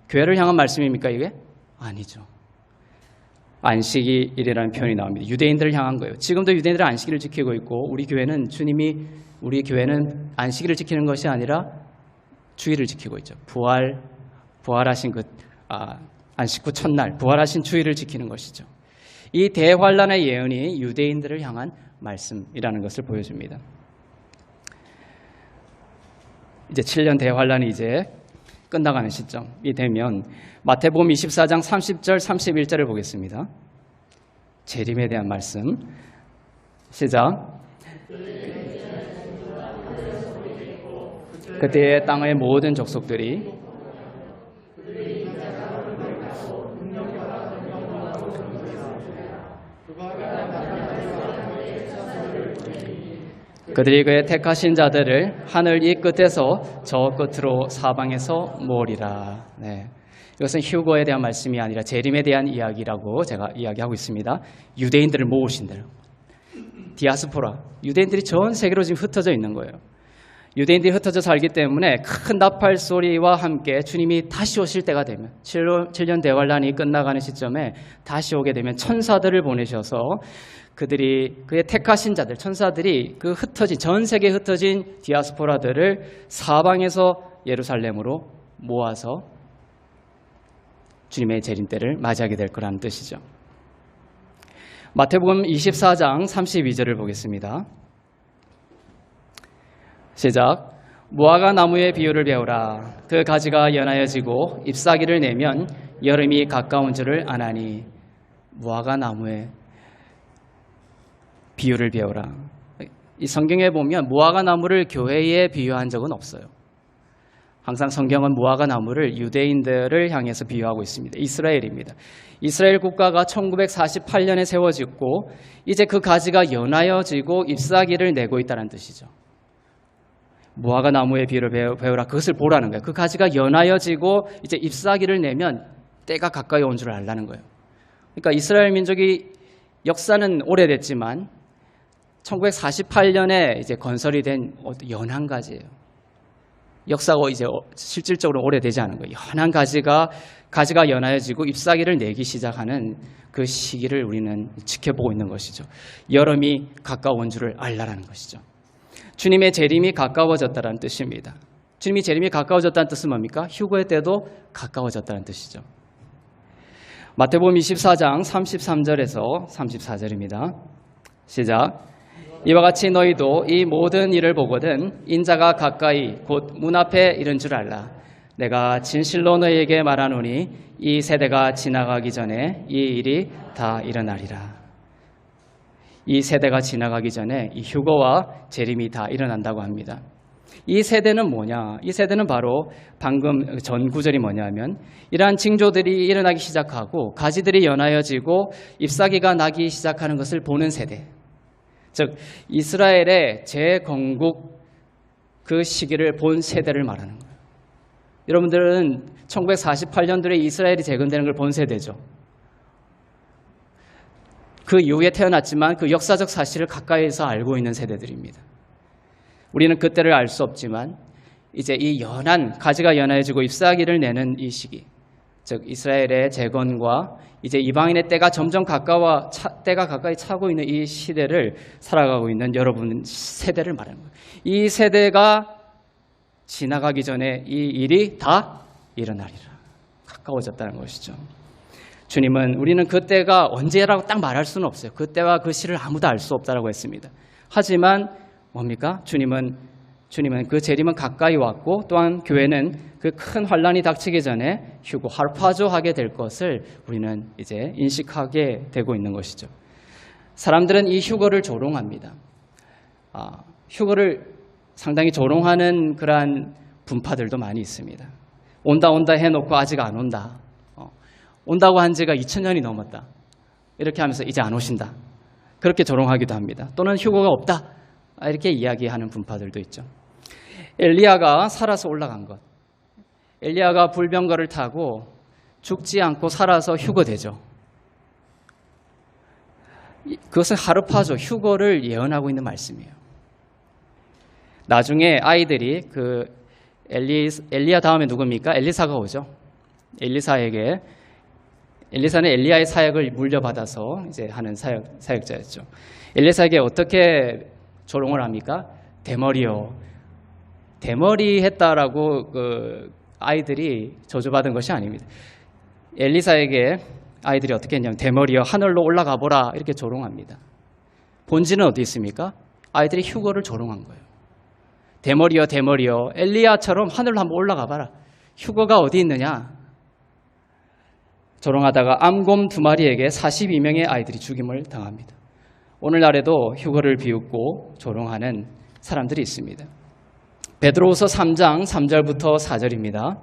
교회를 향한 말씀입니까 이게? 아니죠. 안식일이라는 표현이 나옵니다. 유대인들을 향한 거예요. 지금도 유대인들은 안식일을 지키고 있고 우리 교회는 안식일을 지키는 것이 아니라 주일을 지키고 있죠. 부활하신 안식 후 첫날 부활하신 주일을 지키는 것이죠. 이 대환란의 예언이 유대인들을 향한 말씀이라는 것을 보여줍니다. 이제 7년 대환란이 이제 끝나가는 시점이 되면 마태복음 24장 30절 31절을 보겠습니다. 재림에 대한 말씀. 시작. 그때의 땅의 모든 족속들이 그들이 그의 택하신 자들을 하늘 이 끝에서 저 끝으로 사방에서 모으리라. 네. 이것은 휴거에 대한 말씀이 아니라 재림에 대한 이야기라고 제가 이야기하고 있습니다. 유대인들을 모으신 대로. 디아스포라. 유대인들이 전 세계로 지금 흩어져 있는 거예요. 유대인들이 흩어져 살기 때문에 큰 나팔 소리와 함께 주님이 다시 오실 때가 되면 7년 대환란이 끝나가는 시점에 다시 오게 되면 천사들을 보내셔서 그들이 그의 택하신 자들, 천사들이 그 전 세계에 흩어진 디아스포라들을 사방에서 예루살렘으로 모아서 주님의 재림 때를 맞이하게 될 거라는 뜻이죠. 마태복음 24장 32절을 보겠습니다. 시작. 무화과 나무의 비유를 배우라. 그 가지가 연하여지고 잎사귀를 내면 여름이 가까운 줄을 아나니. 무화과 나무의 비유를 배우라. 이 성경에 보면 무화과 나무를 교회에 비유한 적은 없어요. 항상 성경은 무화과 나무를 유대인들을 향해서 비유하고 있습니다. 이스라엘입니다. 이스라엘 국가가 1948년에 세워졌고 이제 그 가지가 연하여지고 잎사귀를 내고 있다는 뜻이죠. 무화과 나무의 비유를 배우라. 그것을 보라는 거예요. 그 가지가 연하여지고 이제 잎사귀를 내면 때가 가까이 온 줄 알라는 거예요. 그러니까 이스라엘 민족이 역사는 오래됐지만 1948년에 이제 건설이 된 연한 가지예요. 역사가 이제 실질적으로 오래되지 않은 거예요. 연한 가지가 연하여지고 잎사귀를 내기 시작하는 그 시기를 우리는 지켜보고 있는 것이죠. 여름이 가까운 줄을 알라라는 것이죠. 주님의 재림이 가까워졌다는 뜻입니다. 주님이 재림이 가까워졌다는 뜻은 뭡니까? 휴거의 때도 가까워졌다는 뜻이죠. 마태복음 24장 33절에서 34절입니다. 시작. 이와 같이 너희도 이 모든 일을 보거든 인자가 가까이 곧 문 앞에 이른 줄 알라. 내가 진실로 너희에게 말하노니 이 세대가 지나가기 전에 이 일이 다 일어나리라. 이 세대가 지나가기 전에 이 휴거와 재림이 다 일어난다고 합니다. 이 세대는 뭐냐? 이 세대는 바로 방금 전 구절이 뭐냐면 이러한 징조들이 일어나기 시작하고 가지들이 연하여지고 잎사귀가 나기 시작하는 것을 보는 세대. 즉 이스라엘의 재건국 그 시기를 본 세대를 말하는 거예요. 여러분들은 1948년도에 이스라엘이 재건되는 걸 본 세대죠. 그 이후에 태어났지만 그 역사적 사실을 가까이에서 알고 있는 세대들입니다. 우리는 그때를 알 수 없지만 이제 이 가지가 연해지고 잎사귀를 내는 이 시기, 즉 이스라엘의 재건과 이제 이방인의 때가 점점 때가 가까이 차고 있는 이 시대를 살아가고 있는 여러분 세대를 말하는 거예요. 이 세대가 지나가기 전에 이 일이 다 일어나리라. 가까워졌다는 것이죠. 우리는 그때가 언제라고 딱 말할 수는 없어요. 그때와 그 시를 아무도 알 수 없다라고 했습니다. 하지만 뭡니까? 주님은 그 재림은 가까이 왔고 또한 교회는 그 큰 환란이 닥치기 전에 휴거 harpazo하게 될 것을 우리는 이제 인식하게 되고 있는 것이죠. 사람들은 이 휴거를 조롱합니다. 휴거를 상당히 조롱하는 그러한 분파들도 많이 있습니다. 온다 해놓고 아직 안 온다. 온다고 한 지가 2000년이 넘었다. 이렇게 하면서 이제 안 오신다. 그렇게 조롱하기도 합니다. 또는 휴거가 없다. 이렇게 이야기하는 분파들도 있죠. 엘리야가 살아서 올라간 것. 엘리야가 불병거를 타고 죽지 않고 살아서 휴거되죠. 그것은 하르파조, 휴거를 예언하고 있는 말씀이에요. 나중에 아이들이 엘리야 다음에 누굽니까? 엘리사가 오죠. 엘리사는 엘리야의 사역을 물려받아서 이제 하는 사역자였죠. 엘리사에게 어떻게 조롱을 합니까? 대머리 했다라고 아이들이 저주받은 것이 아닙니다. 엘리사에게 아이들이 어떻게 했냐면 대머리여 하늘로 올라가 보라 이렇게 조롱합니다. 본질은 어디 있습니까? 아이들이 휴거를 조롱한 거예요. 대머리여 엘리야처럼 하늘로 한번 올라가 봐라. 휴거가 어디 있느냐? 조롱하다가 암곰 2마리에게 42명의 아이들이 죽임을 당합니다. 오늘날에도 휴거를 비웃고 조롱하는 사람들이 있습니다. 베드로후서 3장 3절부터 4절입니다.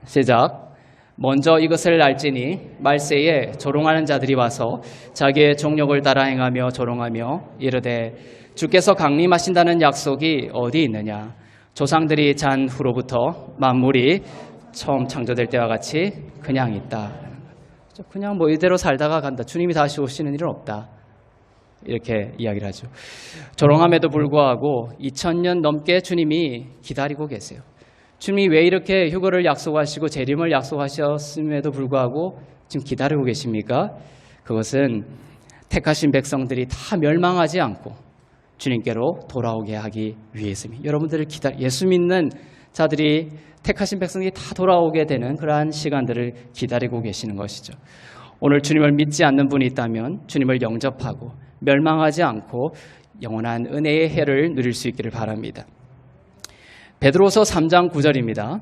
시작. 먼저 이것을 알지니 말세에 조롱하는 자들이 와서 자기의 종욕을 따라 행하며 조롱하며 이르되 주께서 강림하신다는 약속이 어디 있느냐? 조상들이 잔 후로부터 만물이 처음 창조될 때와 같이 그냥 있다. 그냥 이대로 살다가 간다. 주님이 다시 오시는 일은 없다. 이렇게 이야기를 하죠. 조롱함에도 불구하고 2000년 넘게 주님이 기다리고 계세요. 주님이 왜 이렇게 휴거를 약속하시고 재림을 약속하셨음에도 불구하고 지금 기다리고 계십니까? 그것은 택하신 백성들이 다 멸망하지 않고 주님께로 돌아오게 하기 위해서입니다. 여러분들을 예수 믿는 자들이 택하신 백성이 다 돌아오게 되는 그러한 시간들을 기다리고 계시는 것이죠. 오늘 주님을 믿지 않는 분이 있다면 주님을 영접하고 멸망하지 않고 영원한 은혜의 해를 누릴 수 있기를 바랍니다. 베드로서 3장 9절입니다.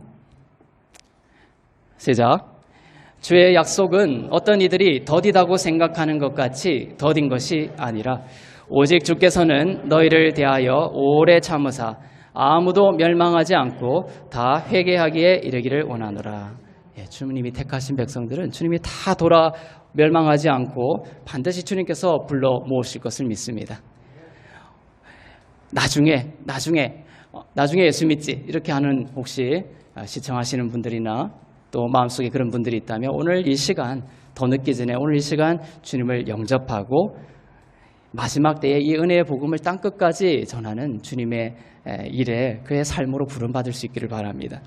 시작. 주의 약속은 어떤 이들이 더디다고 생각하는 것 같이 더딘 것이 아니라 오직 주께서는 너희를 대하여 오래 참으사 아무도 멸망하지 않고 다 회개하기에 이르기를 원하노라. 주님이 택하신 백성들은 주님이 다 돌아 멸망하지 않고 반드시 주님께서 불러 모으실 것을 믿습니다. 나중에 예수 믿지 이렇게 하는 혹시 시청하시는 분들이나 또 마음속에 그런 분들이 있다면 오늘 이 시간 더 늦기 전에 오늘 이 시간 주님을 영접하고 마지막 때에 이 은혜의 복음을 땅끝까지 전하는 주님의 일에 그의 삶으로 부름받을 수 있기를 바랍니다.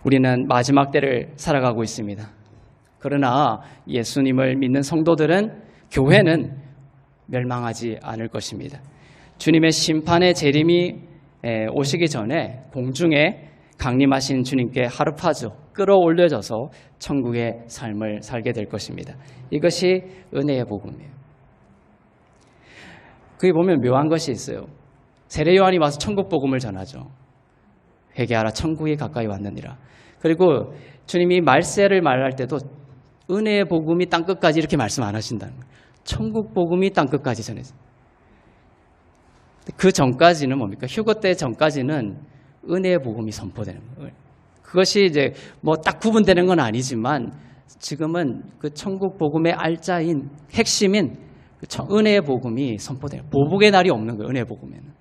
우리는 마지막 때를 살아가고 있습니다. 그러나 예수님을 믿는 성도들은 교회는 멸망하지 않을 것입니다. 주님의 심판의 재림이 오시기 전에 공중에 강림하신 주님께 하르파죠. 끌어올려져서 천국의 삶을 살게 될 것입니다. 이것이 은혜의 복음이에요. 거기 보면 묘한 것이 있어요. 세례 요한이 와서 천국 복음을 전하죠. 회개하라 천국이 가까이 왔느니라. 그리고 주님이 말세를 말할 때도 은혜의 복음이 땅끝까지 이렇게 말씀 안 하신다는 거예요. 천국 복음이 땅끝까지 전해져. 그 전까지는 뭡니까? 휴거 때 전까지는 은혜의 복음이 선포되는 거예요. 그것이 이제 뭐 딱 구분되는 건 아니지만 지금은 그 천국 복음의 알짜인 핵심인 은혜의 복음이 선포돼요. 보복의 날이 없는 거예요. 은혜의 복음에는.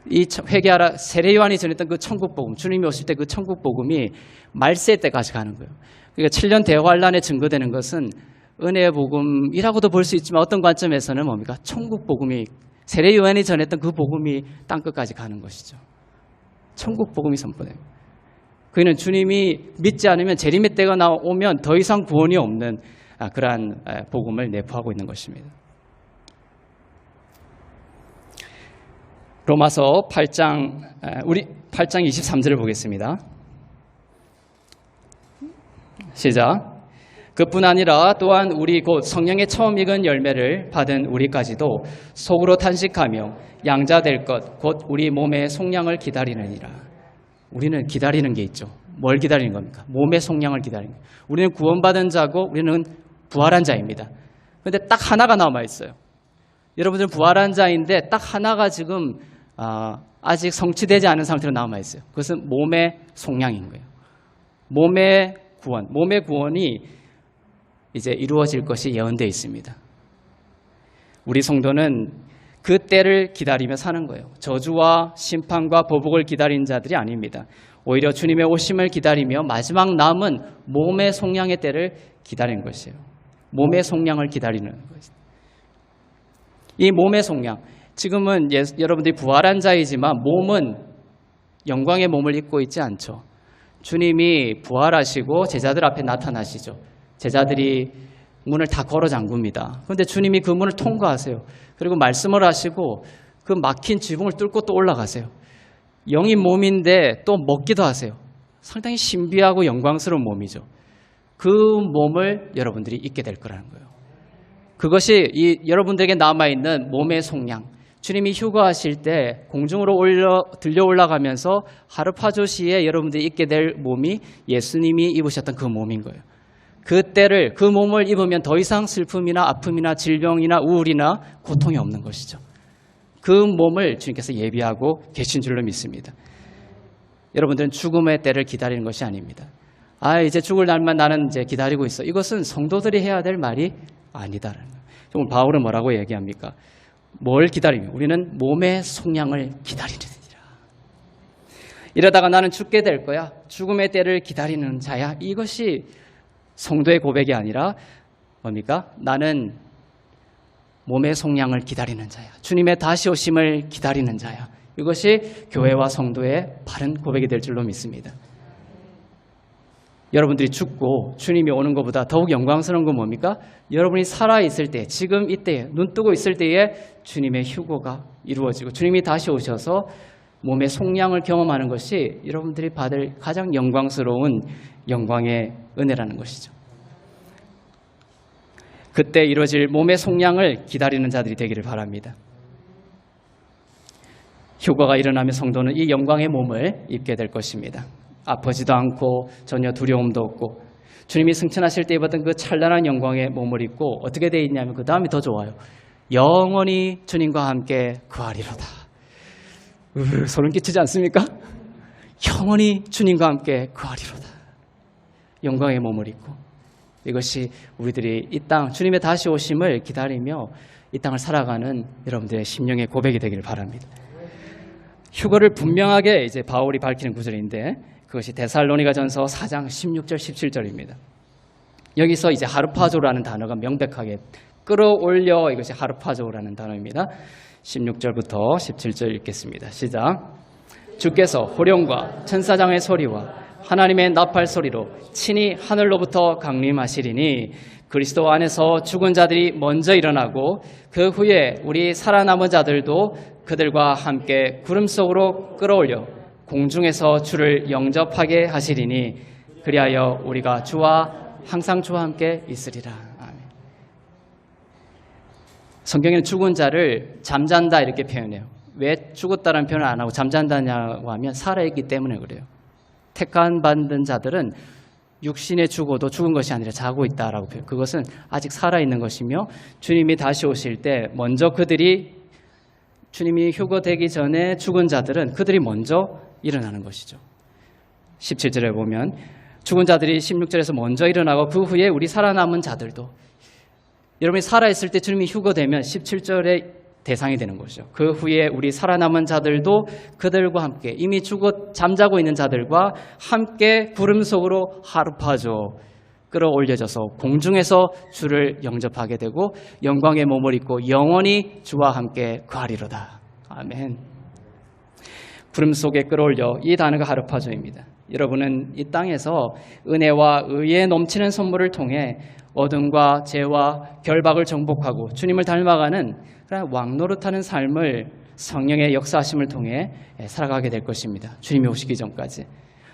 이 회개하라 세례 요한이 전했던 그 천국 복음, 주님이 오실 때 그 천국 복음이 말세 때까지 가는 거예요. 그러니까 7년 대환란에 증거되는 것은 은혜의 복음이라고도 볼 수 있지만 어떤 관점에서는 뭡니까? 천국 복음이 세례 요한이 전했던 그 복음이 땅끝까지 가는 것이죠. 천국 복음이 선포돼요. 그는 주님이 믿지 않으면 재림의 때가 나오면 더 이상 구원이 없는 그러한 복음을 내포하고 있는 것입니다. 로마서 8장 23절을 보겠습니다. 시작. 그뿐 아니라 또한 우리 곧 성령의 처음 익은 열매를 받은 우리까지도 속으로 탄식하며 양자 될 것 곧 우리 몸의 속량을 기다리느니라. 우리는 기다리는 게 있죠. 뭘 기다리는 겁니까? 몸의 속량을 기다리는 거예요. 우리는 구원받은 자고 우리는 부활한 자입니다. 그런데 딱 하나가 남아있어요. 여러분들은 부활한 자인데 딱 하나가 지금 아직 성취되지 않은 상태로 남아있어요. 그것은 몸의 속량인 거예요. 몸의 구원이 이제 이루어질 것이 예언되어 있습니다. 우리 성도는 그 때를 기다리며 사는 거예요. 저주와 심판과 보복을 기다린 자들이 아닙니다. 오히려 주님의 오심을 기다리며 마지막 남은 몸의 속량의 때를 기다리는 것이에요. 몸의 속량을 기다리는 것이에요. 이 몸의 속량, 지금은 여러분들이 부활한 자이지만 몸은 영광의 몸을 입고 있지 않죠. 주님이 부활하시고 제자들 앞에 나타나시죠. 제자들이 문을 다 걸어 잠굽니다. 그런데 주님이 그 문을 통과하세요. 그리고 말씀을 하시고 그 막힌 지붕을 뚫고 또 올라가세요. 영이 몸인데 또 먹기도 하세요. 상당히 신비하고 영광스러운 몸이죠. 그 몸을 여러분들이 입게 될 거라는 거예요. 그것이 여러분들에게 남아있는 몸의 속량. 주님이 휴거하실 때 공중으로 들려 올라가면서 하르파조시에 여러분들이 입게 될 몸이 예수님이 입으셨던 그 몸인 거예요. 그 몸을 입으면 더 이상 슬픔이나 아픔이나 질병이나 우울이나 고통이 없는 것이죠. 그 몸을 주님께서 예비하고 계신 줄로 믿습니다. 여러분들은 죽음의 때를 기다리는 것이 아닙니다. 이제 죽을 날만 나는 이제 기다리고 있어. 이것은 성도들이 해야 될 말이 아니다라는 거예요. 오늘 바울은 뭐라고 얘기합니까? 뭘 기다리며? 우리는 몸의 속량을 기다리느니라. 이러다가 나는 죽게 될 거야. 죽음의 때를 기다리는 자야. 이것이 성도의 고백이 아니라 뭡니까? 나는 몸의 속량을 기다리는 자야. 주님의 다시 오심을 기다리는 자야. 이것이 교회와 성도의 바른 고백이 될 줄로 믿습니다. 여러분들이 죽고 주님이 오는 것보다 더욱 영광스러운 건 뭡니까? 여러분이 살아있을 때, 지금 이때에, 눈 뜨고 있을 때에 주님의 휴거가 이루어지고 주님이 다시 오셔서 몸의 속량을 경험하는 것이 여러분들이 받을 가장 영광스러운 영광의 은혜라는 것이죠. 그때 이루어질 몸의 속량을 기다리는 자들이 되기를 바랍니다. 휴거가 일어나면 성도는 이 영광의 몸을 입게 될 것입니다. 아프지도 않고 전혀 두려움도 없고 주님이 승천하실 때 입었던 그 찬란한 영광의 몸을 입고 어떻게 되어 있냐면 그 다음이 더 좋아요. 영원히 주님과 함께 거하리로다. 소름 끼치지 않습니까? 영원히 주님과 함께 거하리로다. 영광의 몸을 입고 이것이 우리들이 이 땅 주님의 다시 오심을 기다리며 이 땅을 살아가는 여러분들의 심령의 고백이 되기를 바랍니다. 휴거를 분명하게 이제 바울이 밝히는 구절인데 그것이 데살로니가전서 4장 16절 17절입니다. 여기서 이제 하르파조라는 단어가 명백하게 끌어올려 이것이 하르파조라는 단어입니다. 16절부터 17절 읽겠습니다. 시작. 주께서 호령과 천사장의 소리와 하나님의 나팔 소리로 친히 하늘로부터 강림하시리니 그리스도 안에서 죽은 자들이 먼저 일어나고 그 후에 우리 살아남은 자들도 그들과 함께 구름 속으로 끌어올려 공중에서 주를 영접하게 하시리니 그리하여 우리가 항상 주와 함께 있으리라. 아멘. 성경에는 죽은 자를 잠잔다 이렇게 표현해요. 왜 죽었다는 표현을 안 하고 잠잔다냐고 하면 살아있기 때문에 그래요. 택한 받은 자들은 육신에 죽어도 죽은 것이 아니라 자고 있다라고 표현. 그것은 아직 살아있는 것이며 주님이 다시 오실 때 먼저 주님이 휴거되기 전에 죽은 자들은 그들이 먼저 일어나는 것이죠. 17절에 보면 죽은 자들이 16절에서 먼저 일어나고 그 후에 우리 살아남은 자들도 여러분이 살아있을 때 주님이 휴거되면 17절에 대상이 되는 것이죠. 그 후에 우리 살아남은 자들도 그들과 함께 이미 잠자고 있는 자들과 함께 구름 속으로 하르파조 끌어올려져서 공중에서 주를 영접하게 되고 영광의 몸을 입고 영원히 주와 함께 거하리로다. 아멘. 구름 속에 끌어올려 이 단어가 하르파조입니다. 여러분은 이 땅에서 은혜와 의에 넘치는 선물을 통해 어둠과 죄와 결박을 정복하고 주님을 닮아가는 그런 왕노릇하는 삶을 성령의 역사하심을 통해 살아가게 될 것입니다. 주님이 오시기 전까지.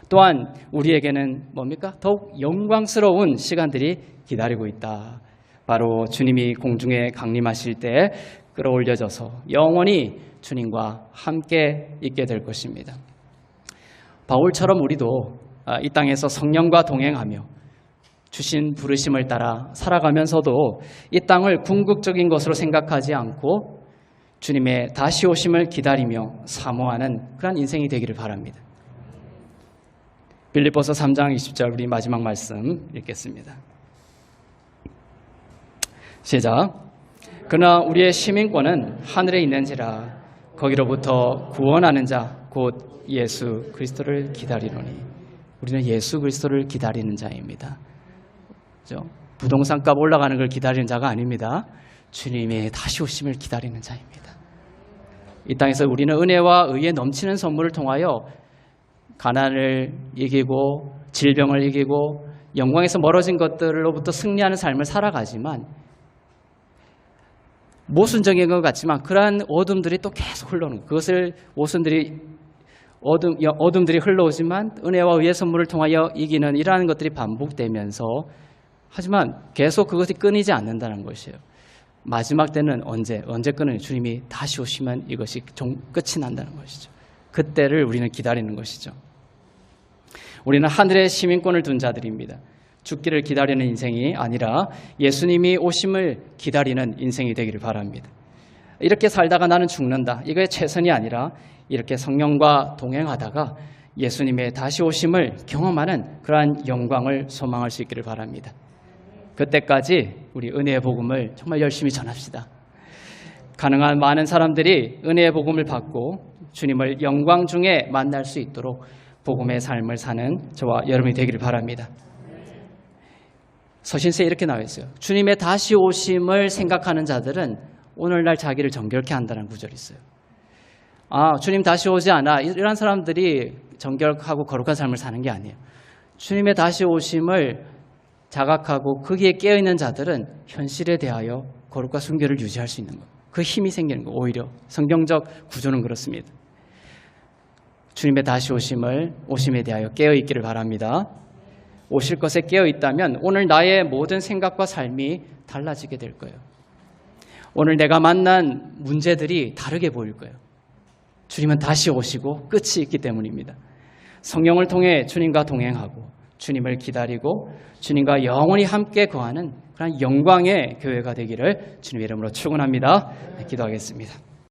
또한 우리에게는 뭡니까? 더욱 영광스러운 시간들이 기다리고 있다. 바로 주님이 공중에 강림하실 때 끌어올려져서 영원히 주님과 함께 있게 될 것입니다. 바울처럼 우리도 이 땅에서 성령과 동행하며 주신 부르심을 따라 살아가면서도 이 땅을 궁극적인 것으로 생각하지 않고 주님의 다시 오심을 기다리며 사모하는 그런 인생이 되기를 바랍니다. 빌립보서 3장 20절 우리 마지막 말씀 읽겠습니다. 시작. 그러나 우리의 시민권은 하늘에 있는지라 거기로부터 구원하는 자 곧 예수 그리스도를 기다리노니. 우리는 예수 그리스도를 기다리는 자입니다. 그렇죠? 부동산 값 올라가는 걸 기다리는 자가 아닙니다. 주님의 다시 오심을 기다리는 자입니다. 이 땅에서 우리는 은혜와 의에 넘치는 선물을 통하여 가난을 이기고 질병을 이기고 영광에서 멀어진 것들로부터 승리하는 삶을 살아가지만 모순적인 것 같지만 그러한 어둠들이 또 계속 흘러오는 그것을 어둠들이 흘러오지만 은혜와 의의 선물을 통하여 이기는 이러한 것들이 반복되면서 하지만 계속 그것이 끊이지 않는다는 것이에요. 마지막 때는 언제 끊어요? 주님이 다시 오시면 이것이 끝이 난다는 것이죠. 그때를 우리는 기다리는 것이죠. 우리는 하늘의 시민권을 둔 자들입니다. 죽기를 기다리는 인생이 아니라 예수님이 오심을 기다리는 인생이 되기를 바랍니다. 이렇게 살다가 나는 죽는다. 이거의 최선이 아니라 이렇게 성령과 동행하다가 예수님의 다시 오심을 경험하는 그러한 영광을 소망할 수 있기를 바랍니다. 그때까지 우리 은혜의 복음을 정말 열심히 전합시다. 가능한 많은 사람들이 은혜의 복음을 받고 주님을 영광 중에 만날 수 있도록 복음의 삶을 사는 저와 여러분이 되기를 바랍니다. 서신서에 이렇게 나와 있어요. 주님의 다시 오심을 생각하는 자들은 오늘날 자기를 정결케 한다는 구절이 있어요. 주님 다시 오지 않아. 이런 사람들이 정결하고 거룩한 삶을 사는 게 아니에요. 주님의 다시 오심을 자각하고 거기에 깨어있는 자들은 현실에 대하여 거룩과 순결을 유지할 수 있는 거예요. 그 힘이 생기는 거예요. 오히려 성경적 구조는 그렇습니다. 주님의 다시 오심에 대하여 깨어있기를 바랍니다. 오실 것에 깨어있다면 오늘 나의 모든 생각과 삶이 달라지게 될 거예요. 오늘 내가 만난 문제들이 다르게 보일 거예요. 주님은 다시 오시고 끝이 있기 때문입니다. 성령을 통해 주님과 동행하고 주님을 기다리고 주님과 영원히 함께 거하는 그런 영광의 교회가 되기를 주님의 이름으로 축원합니다. 기도하겠습니다.